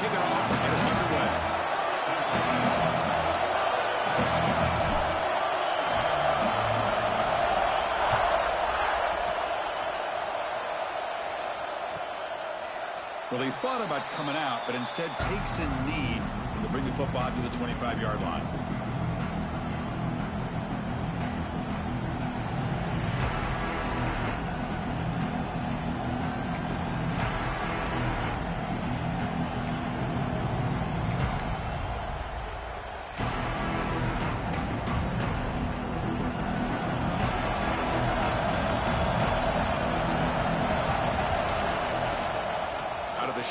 kick it off to get us underway. Well, he thought about coming out, but instead takes a knee to bring the football to the 25-yard line.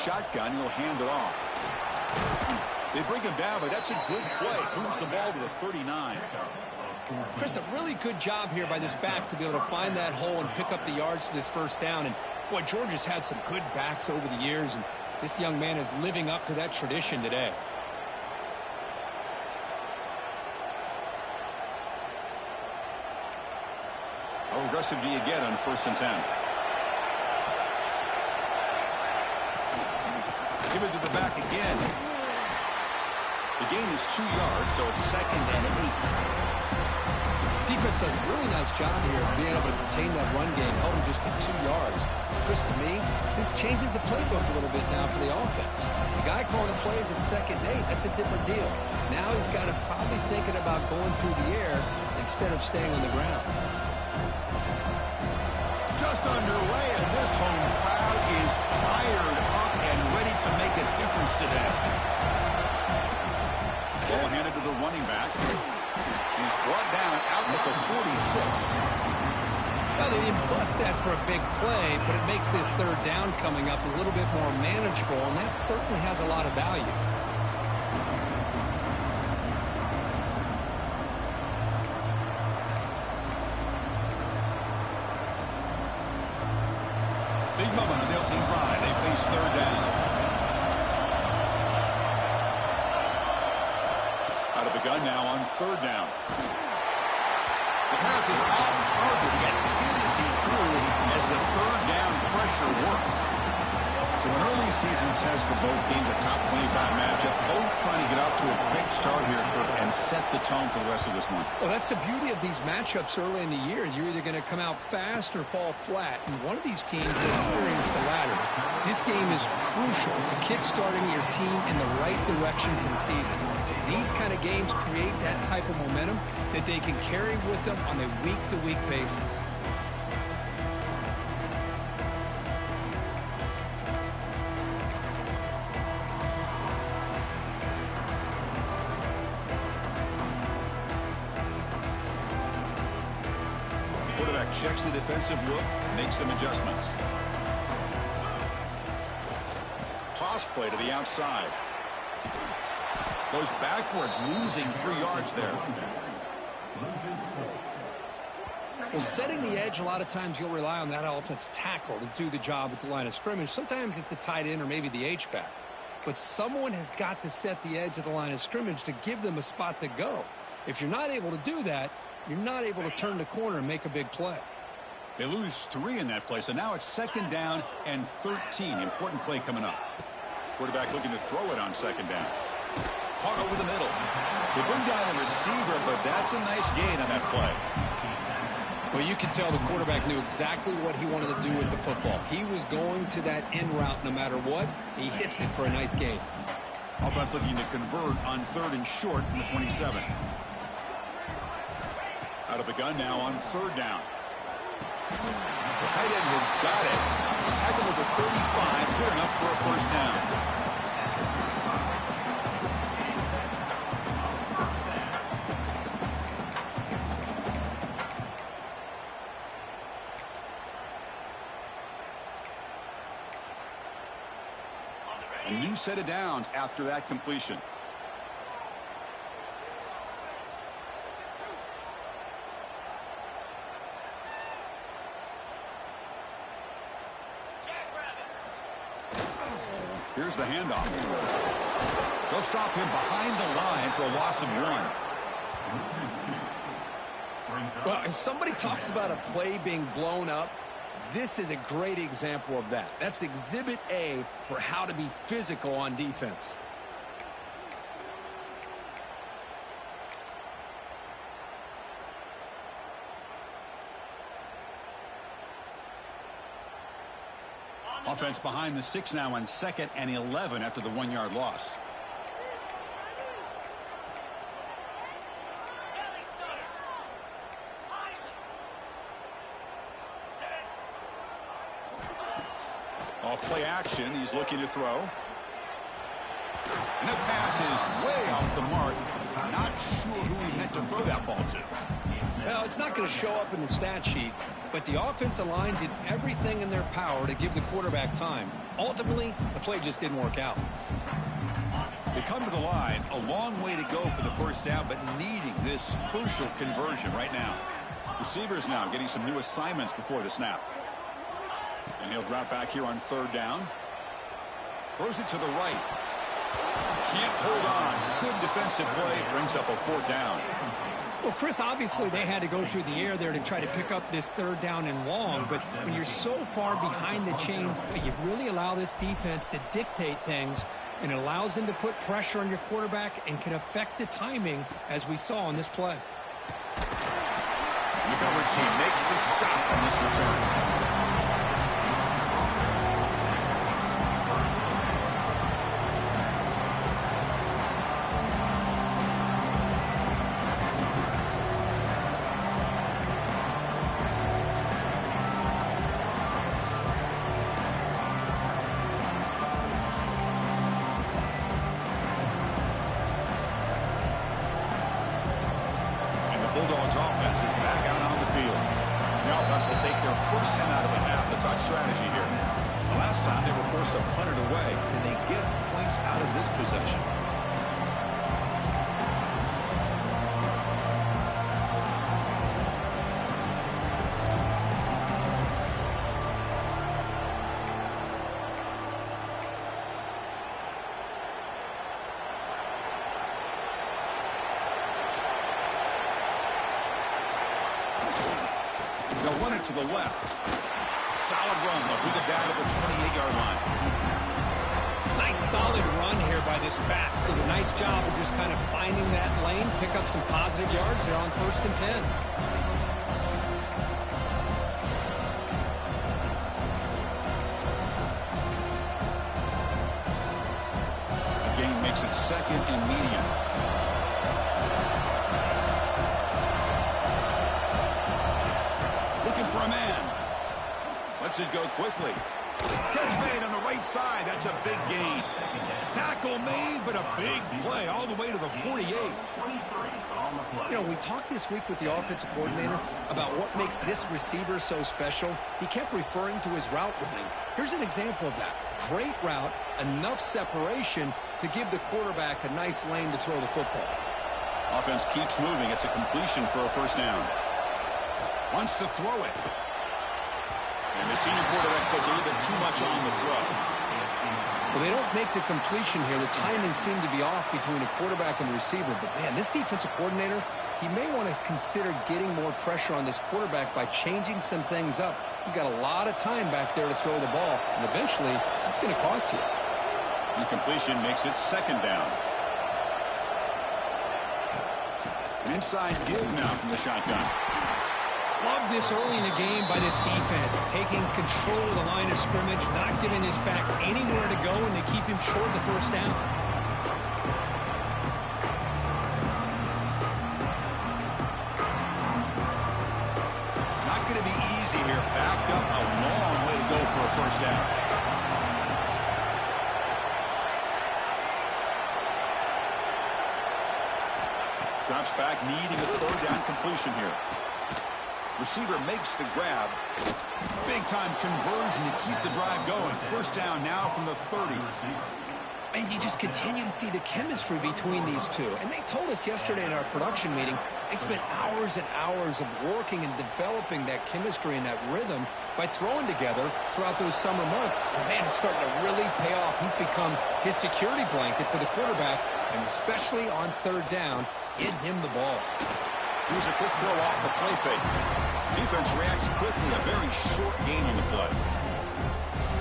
Shotgun, he'll hand it off. They bring him down, but that's a good play. Moves the ball to the 39. Chris, a really good job here by this back to be able to find that hole and pick up the yards for this first down. And, boy, Georgia's had some good backs over the years, and this young man is living up to that tradition today. How aggressive do you get on 1st and 10? Give it to the back again. The gain is 2 yards, so it's 2nd and 8. Defense does a really nice job here of being able to contain that run game, held him just to 2 yards. Chris, to me, this changes the playbook a little bit now for the offense. The guy calling the plays at 2nd and 8, that's a different deal. Now he's got to probably thinking about going through the air instead of staying on the ground. Just underway, and this home crowd is fired up and ready to make a difference today. Ball handed to the running back. He's brought down out at the 46. Well, they didn't bust that for a big play, but it makes this 3rd down coming up a little bit more manageable, and that certainly has a lot of value. Big moment on the opening drive. They face 3rd down. Out of the gun now on 3rd down. The pass is off target, yet good as he threw as the 3rd down pressure works. So an early season test for both teams, a top 25 matchup. Both trying to get off to a quick start here, Kirk, and set the tone for the rest of this one. Well, that's the beauty of these matchups early in the year. You're either going to come out fast or fall flat, and one of these teams will experience the latter. This game is crucial to kick-starting your team in the right direction for the season. These kind of games create that type of momentum that they can carry with them on a week-to-week basis. Quarterback checks the defensive look, makes some adjustments. Toss play to the outside. Goes backwards, losing 3 yards there. Well, setting the edge, a lot of times you'll rely on that offensive tackle to do the job at the line of scrimmage. Sometimes it's a tight end or maybe the H-back. But someone has got to set the edge of the line of scrimmage to give them a spot to go. If you're not able to do that, you're not able to turn the corner and make a big play. They lose 3 in that play, so now it's 2nd down and 13. Important play coming up. Quarterback looking to throw it on 2nd down. Caught over the middle. They bring down the receiver, but that's a nice gain on that play. Well, you can tell the quarterback knew exactly what he wanted to do with the football. He was going to that end route no matter what. He hits it for a nice gain. Offense looking to convert on 3rd and short from the 27. Out of the gun now on 3rd down. The tight end has got it. Tackled at the 35. Good enough for a 1st down. A new set of downs after that completion. Here's the handoff. They'll stop him behind the line for a loss of 1. Well, if somebody talks about a play being blown up, This is a great example of that. That's exhibit A for how to be physical on defense. Offense behind the 6 now on 2nd and 11 after the 1-yard loss. Off play action, he's looking to throw. And the pass is way off the mark. Not sure who he meant to throw that ball to. Well, it's not going to show up in the stat sheet, but the offensive line did everything in their power to give the quarterback time. Ultimately, the play just didn't work out. They come to the line, a long way to go for the first down, but needing this crucial conversion right now. Receivers now getting some new assignments before the snap. And he'll drop back here on 3rd down. Throws it to the right. Can't hold on. Good defensive play. Brings up a 4th down. Well, Chris, obviously they had to go through the air there to try to pick up this 3rd down and long, but when you're so far behind the chains, you really allow this defense to dictate things, and it allows them to put pressure on your quarterback and can affect the timing, as we saw on this play. The coverage team makes the stop on this return. Bulldogs offense is back out on the field. The offense will take their first 10 out of a half. The touch strategy here. The last time they were forced to punt it away. Can they get points out of this possession? They'll run it to the left. Solid run. They'll bring it down to the 28-yard line. Nice solid run here by this back. Did a nice job of just kind of finding that lane, pick up some positive yards there on 1st and 10. The game makes it 2nd and medium. For a man. Lets it go quickly. Catch made on the right side. That's a big gain. Tackle made, but a big play all the way to the 48. You know, we talked this week with the offensive coordinator about what makes this receiver so special. He kept referring to his route running. Here's an example of that. Great route, enough separation to give the quarterback a nice lane to throw the football. Offense keeps moving. It's a completion for a 1st down. Wants to throw it. And the senior quarterback puts a little bit too much on the throw. Well, they don't make the completion here. The timing seemed to be off between a quarterback and receiver. But, man, this defensive coordinator, he may want to consider getting more pressure on this quarterback by changing some things up. He's got a lot of time back there to throw the ball. And eventually, that's going to cost you. Incompletion makes it 2nd down. An inside give now from the shotgun. Love this early in the game by this defense, taking control of the line of scrimmage, not giving his back anywhere to go, and they keep him short of the 1st down. Not going to be easy here. Backed up a long way to go for a 1st down. Drops back, needing a 3rd down completion here. Receiver makes the grab. Big-time conversion to keep the drive going. 1st down now from the 30. And you just continue to see the chemistry between these two. And they told us yesterday in our production meeting, they spent hours and hours of working and developing that chemistry and that rhythm by throwing together throughout those summer months. And, man, it's starting to really pay off. He's become his security blanket for the quarterback, and especially on 3rd down, get him the ball. Here's a quick throw off the play fake. Defense reacts quickly. A very short gain on the play.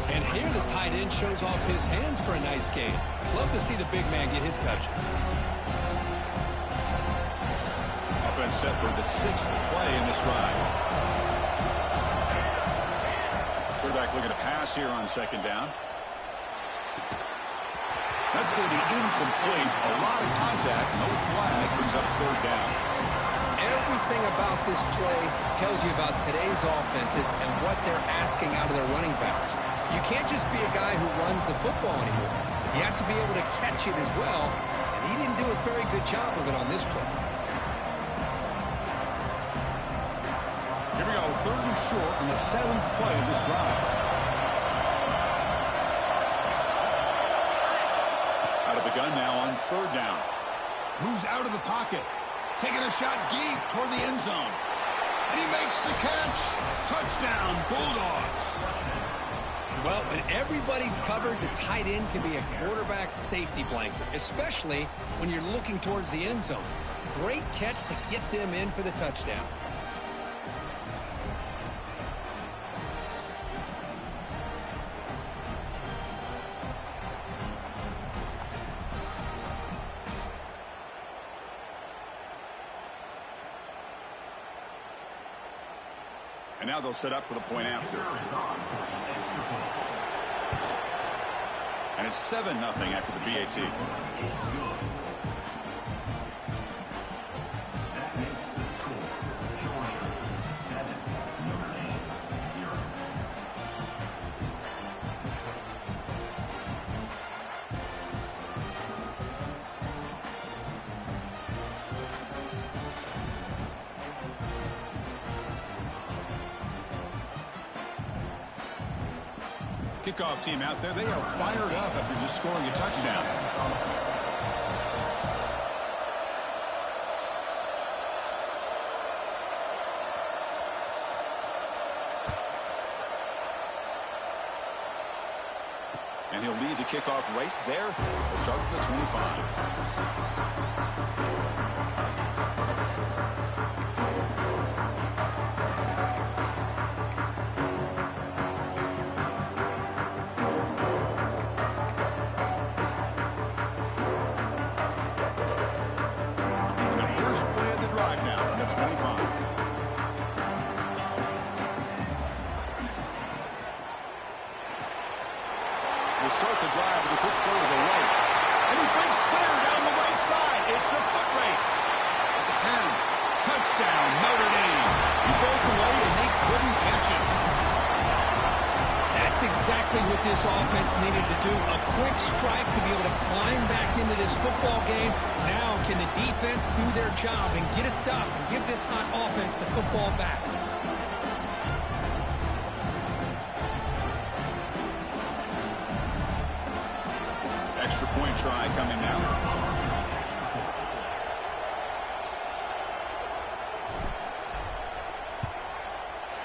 And here the tight end shows off his hands for a nice gain. Love to see the big man get his touches. Offense set for the 6th play in this drive. Quarterback looking to pass here on 2nd down. That's going to be incomplete. A lot of contact. No flag. Brings up 3rd down. Everything about this play tells you about today's offenses and what they're asking out of their running backs. You can't just be a guy who runs the football anymore. You have to be able to catch it as well, and he didn't do a very good job of it on this play. Here we go, 3rd and short on the 7th play of this drive. Out of the gun now on 3rd down. Moves out of the pocket. Taking a shot deep toward the end zone. And he makes the catch. Touchdown, Bulldogs. Well, when everybody's covered, the tight end can be a quarterback's safety blanket, especially when you're looking towards the end zone. Great catch to get them in for the touchdown. And now they'll set up for the point after. And it's 7-0 after the BAT. Kickoff team out there, they are fired up after just scoring a touchdown. And he'll lead the kickoff right there. We'll start from the 25. Start the drive with a quick throw to the right. And he breaks clear down the right side. It's a foot race. At the 10. Touchdown, Notre Dame. He broke away and they couldn't catch him. That's exactly what this offense needed to do. A quick strike to be able to climb back into this football game. Now can the defense do their job and get a stop and give this hot offense the football back? Extra point try coming now.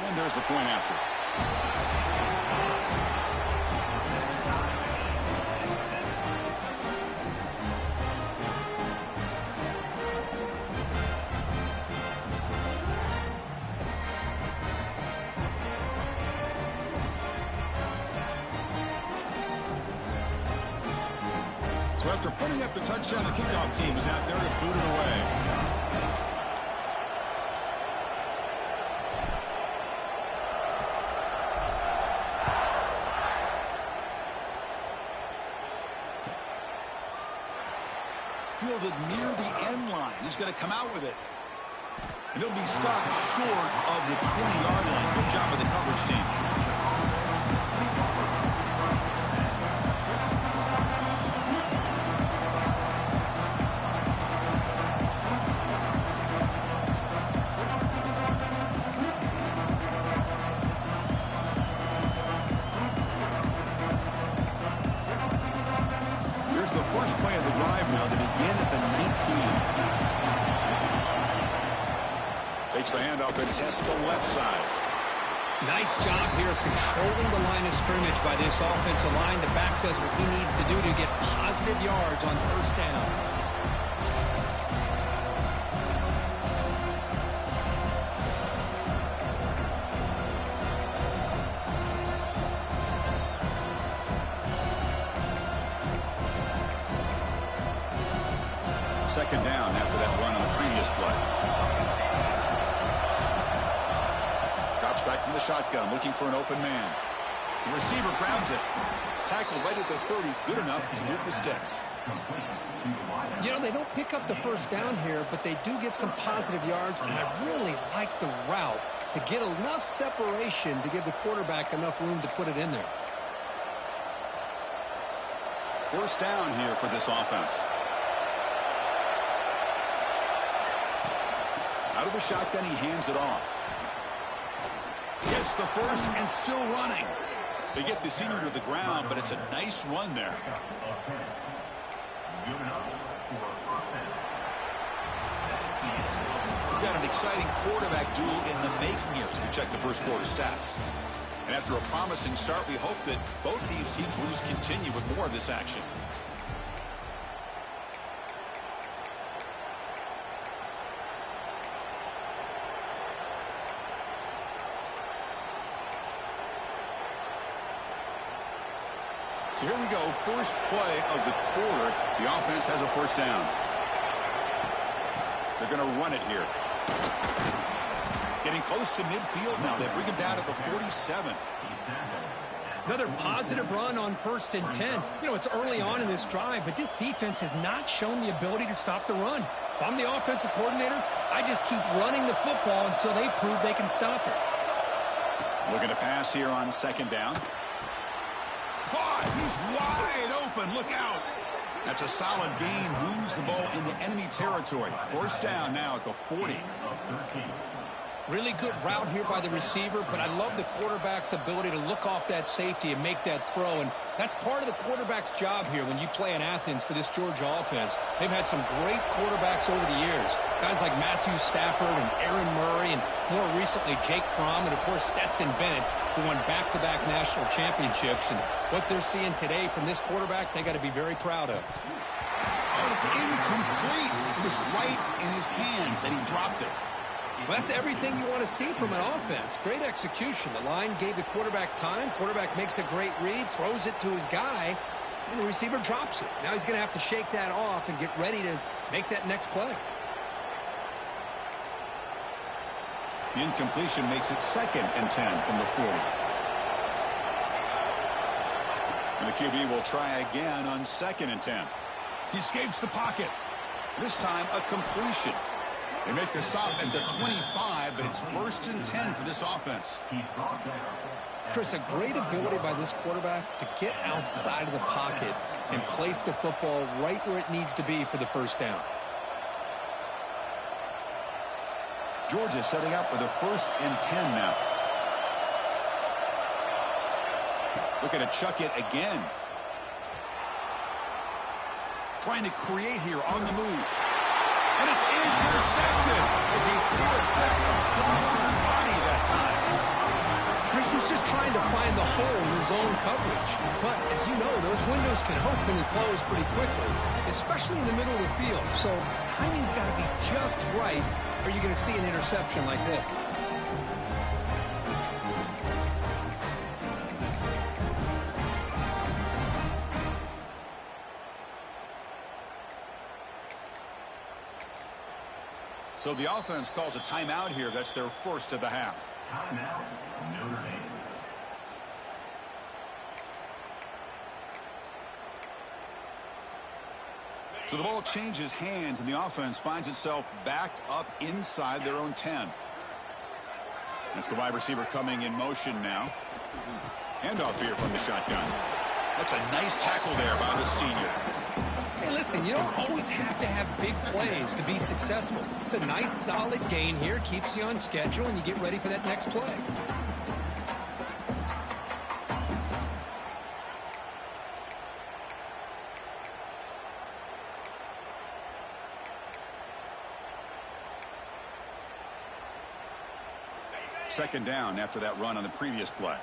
And there's the point after. So after putting up the touchdown, the kickoff team is out there to boot it away. Fielded near the end line. He's going to come out with it. And he'll be stopped short of the 20-yard line. Good job by the coverage team. First play of the drive now to begin at the 19. Takes the handoff and tests the left side. Nice job here of controlling the line of scrimmage by this offensive line. The back does what he needs to do to get positive yards on first down. Second down after that run on the previous play. Drops back from the shotgun, looking for an open man. The receiver grabs it. Tackle right at the 30, good enough to move the sticks. You know, they don't pick up the first down here, but they do get some positive yards, and I really like the route to get enough separation to give the quarterback enough room to put it in there. First down here for this offense. Out of the shotgun, he hands it off. Gets the first and still running. They get the senior to the ground, but it's a nice run there. We've got an exciting quarterback duel in the making here as we check the first quarter stats. And after a promising start, we hope that both these teams will just continue with more of this action. So here we go, first play of the quarter. The offense has a first down. They're going to run it here. Getting close to midfield now. They bring him down at the 47. Another positive run on 1st and 10. You know, it's early on in this drive, but this defense has not shown the ability to stop the run. If I'm the offensive coordinator, I just keep running the football until they prove they can stop it. Looking to pass here on second down. Caught! He's wide open. Look out. That's a solid gain. Moves the ball into enemy territory. First down now at the 40. Really good route here by the receiver, but I love the quarterback's ability to look off that safety and make that throw. And that's part of the quarterback's job here when you play in Athens for this Georgia offense. They've had some great quarterbacks over the years. Guys like Matthew Stafford and Aaron Murray, and more recently Jake Fromm, and of course Stetson Bennett, who won back-to-back national championships. And what they're seeing today from this quarterback, they got to be very proud of. Oh, it's incomplete. It was right in his hands and he dropped it. Well, that's everything you want to see from an offense. Great execution. The line gave the quarterback time. Quarterback makes a great read, throws it to his guy, and the receiver drops it. Now he's going to have to shake that off and get ready to make that next play. The incompletion makes it 2nd and 10 from the 40. And the QB will try again on 2nd and 10. He escapes the pocket. This time a completion. They make the stop at the 25, but it's 1st and 10 for this offense. Chris, a great ability by this quarterback to get outside of the pocket and place the football right where it needs to be for the first down. Georgia setting up with a 1st and 10 now. Looking to chuck it again. Trying to create here on the move. And it's intercepted as he threw it back across his body that time. Chris, he's just trying to find the hole in his own coverage. But as you know, those windows can open and close pretty quickly, especially in the middle of the field. So timing's got to be just right, or you're going to see an interception like this. So the offense calls a timeout here. That's their first of the half. Timeout, Notre Dame. So the ball changes hands, and the offense finds itself backed up inside their own 10. That's the wide receiver coming in motion now. Handoff here from the shotgun. That's a nice tackle there by the senior. Hey, listen, you don't always have to have big plays to be successful. It's a nice, solid gain here. Keeps you on schedule, and you get ready for that next play. Second down after that run on the previous play.